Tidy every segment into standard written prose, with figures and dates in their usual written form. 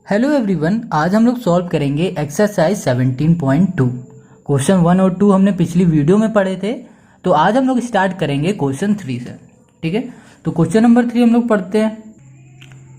Hello everyone, आज हम लोग सॉल्व करेंगे एक्सरसाइज 17.2। क्वेश्चन 1 और 2 हमने पिछली वीडियो में पढ़े थे, तो आज हम लोग स्टार्ट करेंगे क्वेश्चन 3 से। ठीक है, तो क्वेश्चन नंबर 3 हम लोग पढ़ते हैं।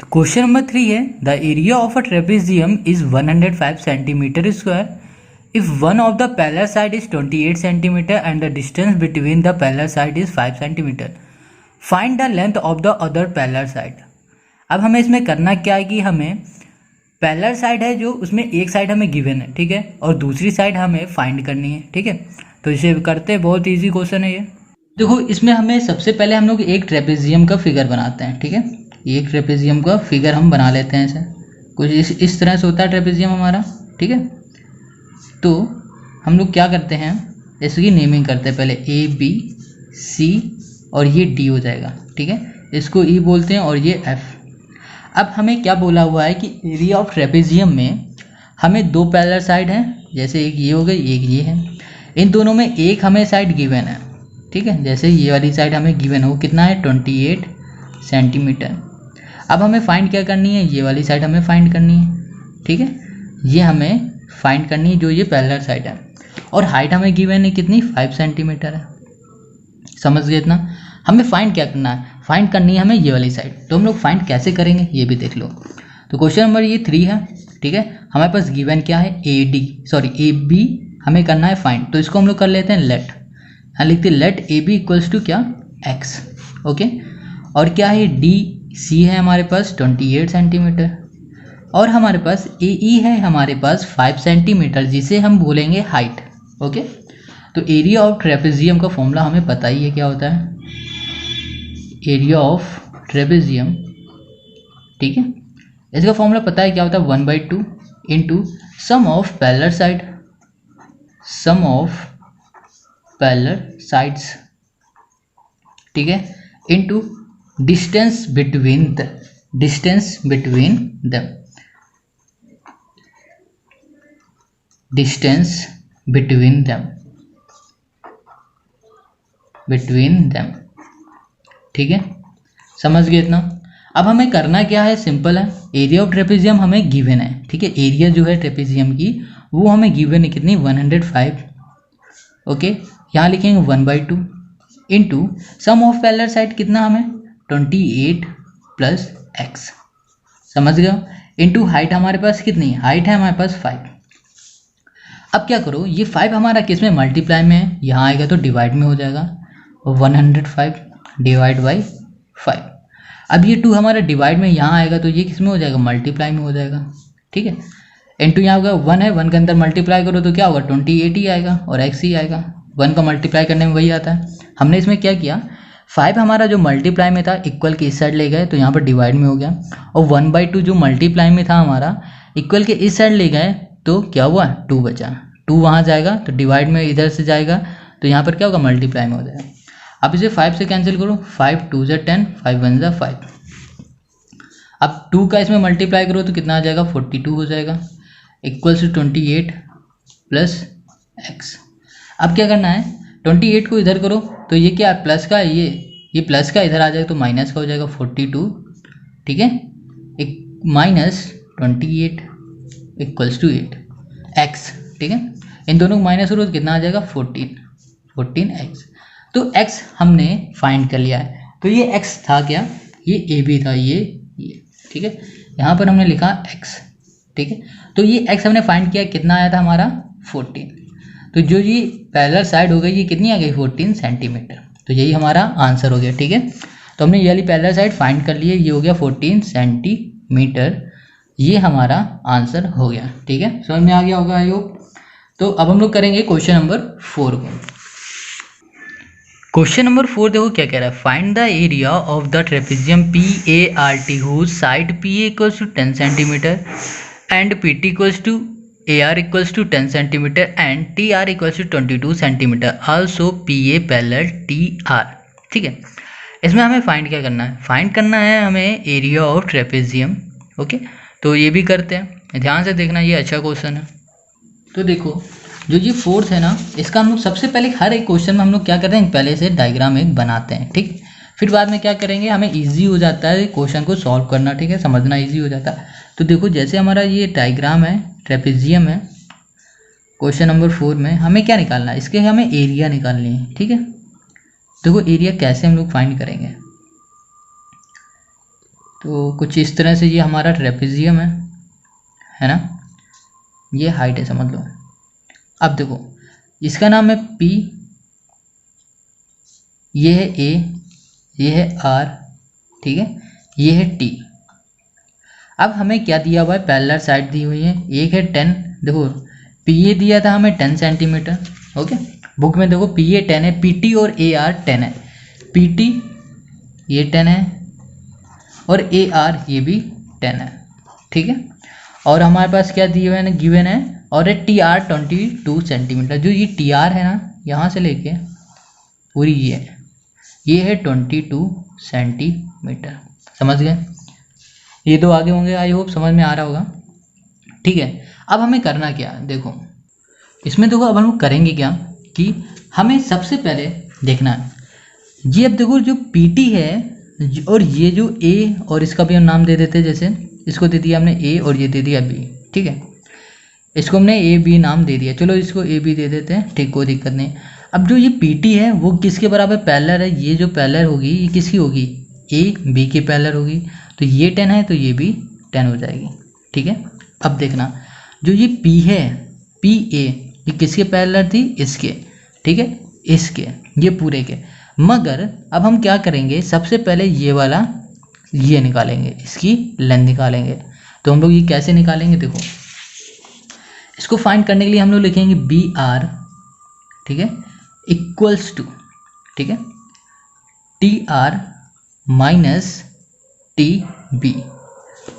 तो क्वेश्चन नंबर 3 है, the area of a trapezium is 105 centimetre square if one of the parallel side is 28 centimetre and the distance between the parallel side is 5 centimetre. Find the length of the other parallel side. अब हमें इसमें करना क्या है कि हमें parallel side है जो उसमें एक साइड हमें गिवन है, ठीक है, और दूसरी साइड हमें फाइंड करनी है। ठीक है, तो इसे करते हैं, बहुत इजी क्वेश्चन है ये। देखो, इसमें हमें सबसे पहले हम लोग एक ट्रेपेजियम का फिगर बनाते हैं। ठीक है, एक ट्रेपेजियम का फिगर हम बना लेते हैं। ऐसे कुछ इस तरह से होता है ट्रेपेजियम हमारा। ठीक है, तो हम लोग क्या करते हैं, इसकी नेमिंग करते हैं पहले ए बी सी और ये डी हो जाएगा। ठीक है, इसको ई बोलते हैं और ये एफ। अब हमें क्या बोला हुआ है कि एरिया ऑफ ट्रेपेजियम में हमें दो पैरेलल साइड हैं, जैसे एक ये हो गई एक ये है। इन दोनों में एक हमें साइड गिवन है। ठीक है, जैसे ये वाली साइड हमें गिवन है, वो कितना है 28 सेंटीमीटर। अब हमें फाइंड क्या करनी है, ये वाली साइड हमें फाइंड करनी है। ठीक है, ये हमें फाइंड करनी है जो ये पैरेलल साइड है, और हाइट हमें गिवन है कितनी 5 सेंटीमीटर है। समझ गए इतना। हमें फाइंड क्या करना है, फाइंड करनी है हमें ये वाली साइड। तो हम लोग फाइंड कैसे करेंगे ये भी देख लो। तो क्वेश्चन नंबर ये 3 है। ठीक है, हमारे पास गिवन क्या है ए बी हमें करना है फाइंड। तो इसको हम लोग कर लेते हैं लेट, यहाँ लिखते हैं let A B equals to क्या एक्स। ओके, और क्या है डी सी है हमारे पास 28 सेंटीमीटर, और हमारे पास ए ई है हमारे पास 5 सेंटीमीटर, जिसे हम बोलेंगे हाइट। ओके, तो एरिया ऑफ ट्रेपेजियम का फॉर्मूला हमें पता ही है क्या होता है, एरिया ऑफ ट्रेपेजियम। ठीक है, इसका फॉर्मूला पता है क्या होता है, 1/2 into sum of parallel side, sum of parallel sides. ठीक है, into distance between the distance between them, distance between them, between them. ठीक है, समझ गए इतना। अब हमें करना क्या है, सिंपल है, एरिया ऑफ ट्रेपेजियम हमें गिवन है। ठीक है, एरिया जो है ट्रेपेजियम की वो हमें गिवन है कितनी 105। ओके, यहाँ लिखेंगे 1/2 into sum of parallel side कितना हमें 28 प्लस एक्स। समझ गए, इंटू हाइट हमारे पास कितनी, हाइट है हमारे पास 5। अब क्या करो, ये 5 हमारा किस में मल्टीप्लाई में है, यहाँ आएगा तो डिवाइड में हो जाएगा, 105 डिवाइड बाई 5। अब ये 2 हमारा डिवाइड में यहाँ आएगा तो ये किस में हो जाएगा, मल्टीप्लाई में हो जाएगा। ठीक है, इंटू यहाँ होगा 1 है, 1 के अंदर मल्टीप्लाई करो तो क्या होगा 28 ही आएगा और x ही आएगा। 1 का मल्टीप्लाई करने में वही आता है। हमने इसमें क्या किया, 5 हमारा जो मल्टीप्लाई में था इक्वल के इस साइड ले गए तो यहाँ पर डिवाइड में हो गया, और 1/2 जो मल्टीप्लाई में था हमारा इक्वल के इस साइड ले गए तो क्या हुआ 2 बचा। 2 वहाँ जाएगा तो डिवाइड में इधर से जाएगा तो यहाँ पर क्या होगा मल्टीप्लाई में हो जाएगा। अब इसे 5 से कैंसिल करो, 5 2 ज़ा 10, 5 1 ज़ा 5। अब 2 का इसमें मल्टीप्लाई करो तो कितना आ जाएगा 42 हो जाएगा, इक्वल्स टू 28 प्लस एक्स। अब क्या करना है, 28 को इधर करो तो ये क्या है प्लस का, ये प्लस का इधर आ जाएगा तो माइनस का हो जाएगा 42। ठीक है, एक माइनस 28 इक्वल्स टू 8 एक्स। ठीक है, इन दोनों को माइनस करो तो कितना आ जाएगा 14 एक्स। तो x हमने फाइंड कर लिया है। तो ये x था क्या, ये ए बी था, ये। ठीक है, यहाँ पर हमने लिखा x। ठीक है, तो ये x हमने फाइंड किया, कितना आया था हमारा 14। तो जो ये पैरेलल साइड हो गई ये कितनी आ गई 14 सेंटीमीटर। तो यही हमारा आंसर हो गया। ठीक है, तो हमने ये वाली पैरेलल साइड फाइंड कर ली है, ये हो गया 14 सेंटीमीटर, ये हमारा आंसर हो गया। ठीक है, समझ में आ गया होगा आई होप। तो अब हम लोग करेंगे क्वेश्चन नंबर 4 को। क्वेश्चन नंबर 4 देखो क्या कह रहा है, find the area of the trapezium P A R T whose side P A equals to 10 centimetre and P T equals to A R equals to 10 centimetre and T R equals to 22 centimetre, also P A parallel T R. ठीक है, इसमें हमें find क्या करना है, find करना है हमें एरिया ऑफ ट्रेपेजियम। ओके, तो ये भी करते हैं, ध्यान से देखना, ये अच्छा क्वेश्चन है। तो देखो, जो ये 4th है ना, इसका हम लोग सबसे पहले हर एक क्वेश्चन में हम लोग क्या करते हैं, पहले से डायग्राम एक बनाते हैं। ठीक, फिर बाद में क्या करेंगे, हमें इजी हो जाता है क्वेश्चन को सॉल्व करना, ठीक है, समझना इजी हो जाता है। तो देखो जैसे हमारा ये डायग्राम है, ट्रेपेजियम है, क्वेश्चन नंबर 4 में हमें क्या निकालना है, इसके हमें एरिया निकालनी है, ठीक है। देखो एरिया कैसे हम लोग फाइंड करेंगे, तो कुछ इस तरह से ये हमारा ट्रेपेजियम है ना, ये हाइट है समझ लो। अब देखो इसका नाम है P, ये है A, ये है R, ठीक है, ये है T। अब हमें क्या दिया हुआ है, पैरेलल साइड दी हुई है, एक है 10, देखो PA दिया था हमें 10 सेंटीमीटर, ओके, बुक में देखो PA 10 है, PT और AR 10 है, PT ये 10 है और AR ये भी 10 है, ठीक है। और हमारे पास क्या दिए हुए हैं, गिवन है, और है TR 22 सेंटीमीटर। जो ये TR है ना, यहाँ से लेके पूरी ये है 22 सेंटीमीटर, समझ गए। ये तो आगे होंगे, आई होप समझ में आ रहा होगा, ठीक है। अब हमें करना क्या, देखो इसमें देखो अब हम लोग करेंगे क्या कि हमें सबसे पहले देखना है, ये अब देखो जो PT है और ये जो A, और इसका भी हम नाम दे देते हैं, जैसे इसको दे दिया हमने A और ये दे दिया B, ठीक है, इसको हमने AB नाम दे दिया, चलो इसको AB दे देते हैं, ठीक, कोई दिक्कत नहीं। अब जो ये PT है वो किसके बराबर पैरेलल है, ये जो पैरेलल होगी ये किसकी होगी, AB की पैरेलल होगी, तो ये 10 है तो ये भी 10 हो जाएगी, ठीक है। अब देखना जो ये P है, PA, ये किसके पैरेलल थी, इसके, ठीक है, इसके, ये पूरे के। मगर अब हम क्या करेंगे, सबसे पहले ये वाला ये निकालेंगे, इसकी लेंथ निकालेंगे। तो हम लोग ये कैसे निकालेंगे, देखो इसको फाइंड करने के लिए हम लोग लिखेंगे BR, ठीक है, इक्वल्स टू, ठीक है, TR माइनस TB।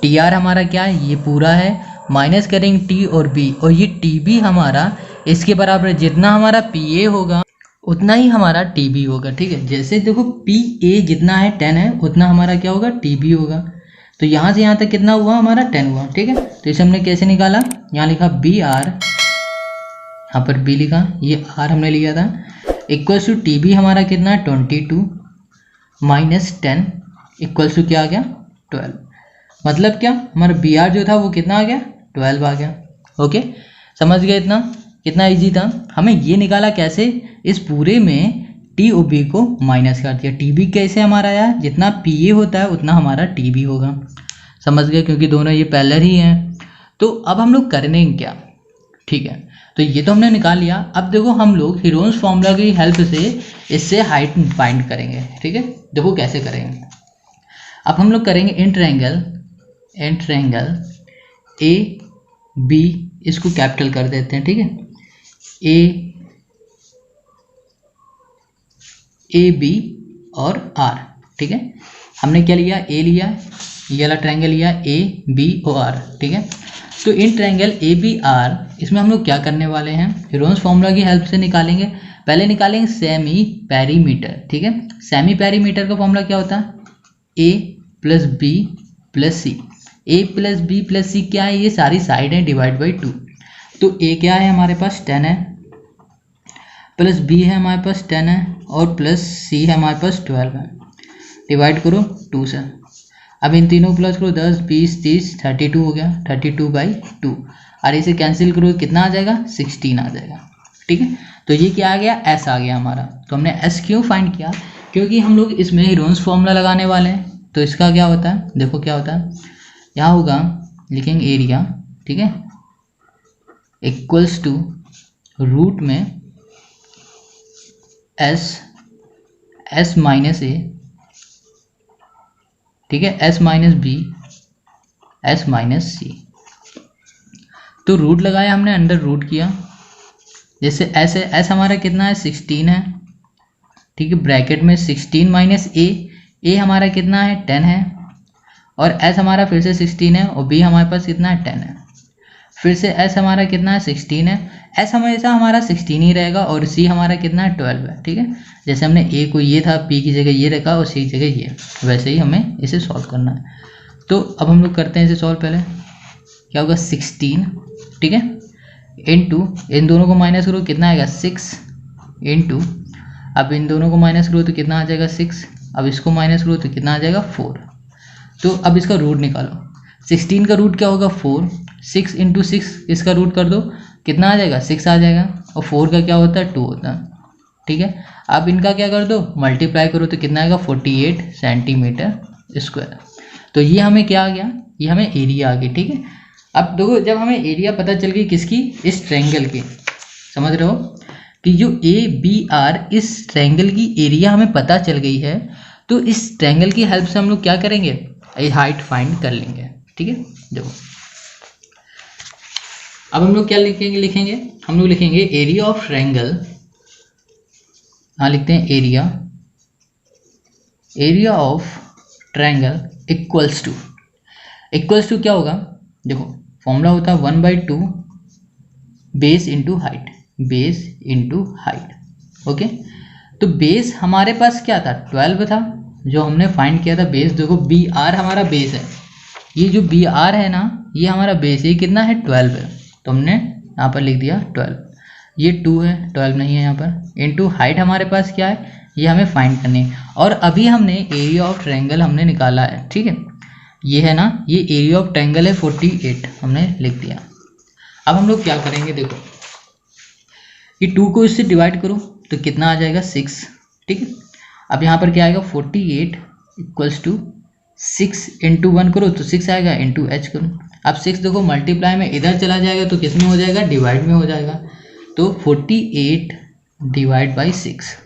TR हमारा क्या है, ये पूरा है, माइनस करेंगे T और B, और ये TB हमारा इसके बराबर है, जितना हमारा PA होगा उतना ही हमारा TB होगा, ठीक है। जैसे देखो PA जितना है 10 है, उतना हमारा क्या होगा, TB होगा। तो यहाँ से यहाँ तक कितना हुआ, हमारा 10 हुआ, ठीक है। तो इसे हमने कैसे निकाला, यहाँ लिखा BR, यहाँ पर B लिखा, ये R हमने लिया था, इक्वल्स टू TB हमारा कितना है 22 माइनस 10 इक्वल्स टू क्या आ गया 12। मतलब क्या, हमारा BR जो था वो कितना आ गया 12 आ गया, ओके, समझ गए। इतना कितना इजी था। हमें ये निकाला कैसे, इस पूरे में T और B को माइनस कर दिया, TB कैसे हमारा आया, जितना PA होता है उतना हमारा TB होगा, समझ गए, क्योंकि दोनों ये पैरेलल ही हैं। तो अब हम लोग करेंगे क्या, ठीक है, तो ये तो हमने निकाल लिया। अब देखो हम लोग हीरोन्स फॉर्मूला की हेल्प से इससे हाइट फाइंड करेंगे, ठीक है। देखो कैसे करेंगे, अब हम लोग करेंगे इन ट्रायंगल AB, इसको कैपिटल कर देते हैं, ठीक है, AB और R, ठीक है। हमने क्या लिया, A लिया, ये वाला ट्रायंगल लिया AB और R, ठीक है। तो इन ट्रायंगल ABR, इसमें हम लोग क्या करने वाले हैं, हीरोन्स फॉर्मूला की हेल्प से निकालेंगे। पहले निकालेंगे सेमी पेरीमीटर, ठीक है। सेमी पेरीमीटर का फॉर्मूला क्या होता है, A plus B plus C। A plus B plus C क्या है, ये सारी साइड है डिवाइड बाई 2। तो A क्या है हमारे पास 10 है, प्लस B है हमारे पास 10 है, और प्लस C है हमारे पास 12 है, डिवाइड करो 2 से। अब इन तीनों प्लस करो, 10 20 30 32 हो गया, 32/2, और इसे कैंसिल करो कितना आ जाएगा 16 आ जाएगा, ठीक है। तो ये क्या आ गया, S आ गया हमारा। तो हमने S क्यों फाइंड किया, क्योंकि हम लोग इसमें हीरोन्स फॉर्मूला लगाने वाले हैं। तो इसका क्या होता है, देखो क्या होता है, यहाँ होगा लिखेंगे एरिया, ठीक है, इक्वल्स टू रूट में S माइनस A, ठीक है, S minus B, S minus C। तो रूट लगाया हमने, अंडर रूट किया, जैसे S है, S हमारा कितना है 16 है, ठीक है, ब्रैकेट में 16 माइनस A हमारा कितना है 10 है, और S हमारा फिर से 16 है, और B हमारे पास कितना है 10 है, फिर से S हमारा कितना है 16 है, S हमेशा हमारा 16 ही रहेगा, और C हमारा कितना है 12 है, ठीक है। जैसे हमने A को ये था, P की जगह ये रखा और C की जगह ये, वैसे ही हमें इसे सॉल्व करना है। तो अब हम लोग करते हैं इसे सॉल्व। पहले क्या होगा 16, ठीक है, इनटू इन दोनों को माइनस करो कितना आएगा 6 इनटू, अब इन दोनों को माइनस करो तो कितना आ जाएगा 6 अब इसको माइनस करो तो कितना आ जाएगा 4। तो अब इसका रूट निकालो। 16 का रूट क्या होगा 4, 6 इंटू 6 इसका रूट कर दो, कितना आ जाएगा 6 आ जाएगा, और 4 का क्या होता है 2 होता है। ठीक है, अब इनका क्या कर दो मल्टीप्लाई करो तो कितना आएगा 48 सेंटीमीटर स्क्वायर। तो ये हमें क्या आ गया, ये हमें एरिया आ गई। ठीक है, अब देखो जब हमें एरिया पता चल गई किसकी, इस ट्रायंगल की, समझ रहे हो कि जो ABR इस ट्रायंगल की एरिया हमें पता चल गई है, तो इस ट्रायंगल की हेल्प से हम लोग क्या करेंगे, हाइट फाइंड कर लेंगे। ठीक है, देखो अब हम लोग क्या लिखेंगे हम लोग लिखेंगे एरिया ऑफ ट्रायंगल। हाँ लिखते हैं area of triangle equals to क्या होगा, देखो फॉर्मूला होता है 1/2 बेस इंटू हाइट। ओके, तो बेस हमारे पास क्या था 12 था जो हमने फाइंड किया था। बेस देखो BR हमारा बेस है, ये जो BR है ना ये हमारा बेस, ये कितना है 12 है, तो हमने यहाँ पर लिख दिया 12। ये 2 है, 12 नहीं है यहाँ पर। इनटू हाइट हमारे पास क्या है, ये हमें फाइंड करनी है। और अभी हमने एरिया ऑफ ट्रायंगल हमने निकाला है। ठीक है, ये है ना, ये एरिया ऑफ ट्रायंगल है 48, हमने लिख दिया। अब हम लोग क्या करेंगे, देखो ये 2 को इससे डिवाइड करो तो कितना आ जाएगा 6। ठीक है, अब यहाँ पर क्या आएगा 48 इक्वल्स टू 6 इंटू 1 करो तो 6 आएगा, इंटू h करो। अब 6 देखो मल्टीप्लाई में इधर चला जाएगा तो किस में हो जाएगा, डिवाइड में हो जाएगा। तो 48 divide by 6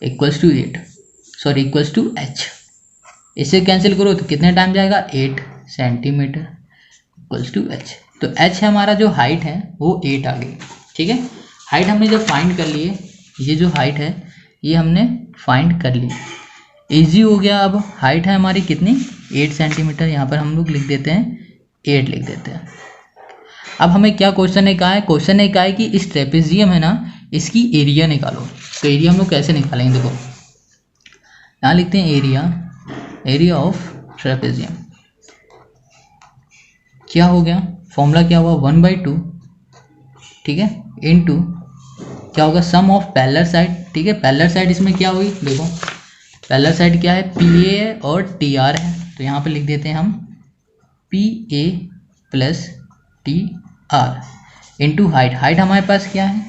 equals to h। इसे कैंसिल करो तो कितने टाइम जाएगा 8 सेंटीमीटर इक्वल्स टू h। तो h हमारा जो हाइट है वो 8 आ गई। ठीक है, हाइट हमने जब फाइंड कर लिए, ये जो हाइट है ये हमने फाइंड कर ली, इजी हो गया। अब हाइट है हमारी कितनी 8 सेंटीमीटर, यहाँ पर हम लोग लिख देते हैं 8 लिख देते हैं। अब हमें क्या क्वेश्चन ने कहा है, क्वेश्चन ने कहा है कि इस ट्रेपेजियम है ना इसकी एरिया निकालो। तो एरिया हम लोग कैसे निकालेंगे, देखो यहाँ लिखते हैं एरिया ऑफ ट्रेपेजियम। क्या हो गया, फॉर्मूला क्या हुआ 1/2, ठीक है, इनटू क्या होगा सम ऑफ पैरेलल साइड। ठीक है, पैरेलल साइड इसमें क्या हुई, देखो पैरेलल साइड क्या है PA है और TR है, तो यहाँ पे लिख देते हैं हम PA plus TR into height हमारे पास क्या है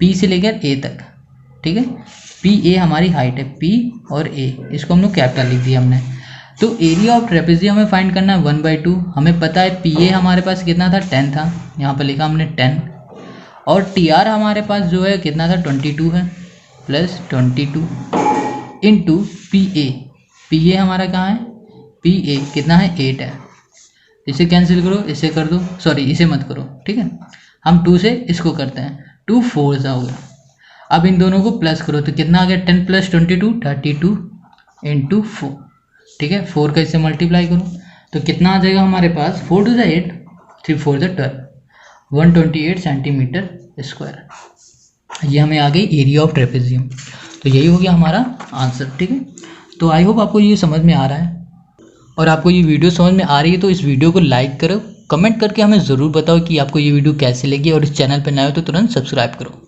P से लेकर A तक। ठीक है, PA हमारी हाइट है, P और A इसको हम लोग कैपिटल लिख दिया हमने। तो एरिया ऑफ ट्रेपेजियम हमें फाइंड करना है 1/2। हमें पता है PA हमारे पास कितना था 10 था, यहाँ पर लिखा हमने 10, और TR हमारे पास जो है कितना था 22 है, प्लस 22 इंटू PA हमारा कहाँ है, PA कितना है 8 है। इसे कैंसिल करो, इसे कर दो, सॉरी इसे मत करो। ठीक है, हम 2 से इसको करते हैं, 2 4 हो गया। अब इन दोनों को प्लस करो तो कितना आ गया 10 प्लस 22 32 इंटू 4। ठीक है, 4 का इससे मल्टीप्लाई करो तो कितना आ जाएगा हमारे पास 4 to the 8 3 4 the 12 128 centimetre square. ये हमें आ गई एरिया ऑफ ट्रेपेजियम। तो यही हो गया हमारा आंसर। ठीक है, तो आई होप आपको ये समझ में आ रहा है, और आपको ये वीडियो समझ में आ रही है तो इस वीडियो को लाइक करो, कमेंट करके हमें ज़रूर बताओ कि आपको ये वीडियो कैसे लगी, और इस चैनल पर नए हो तो तुरंत सब्सक्राइब करो।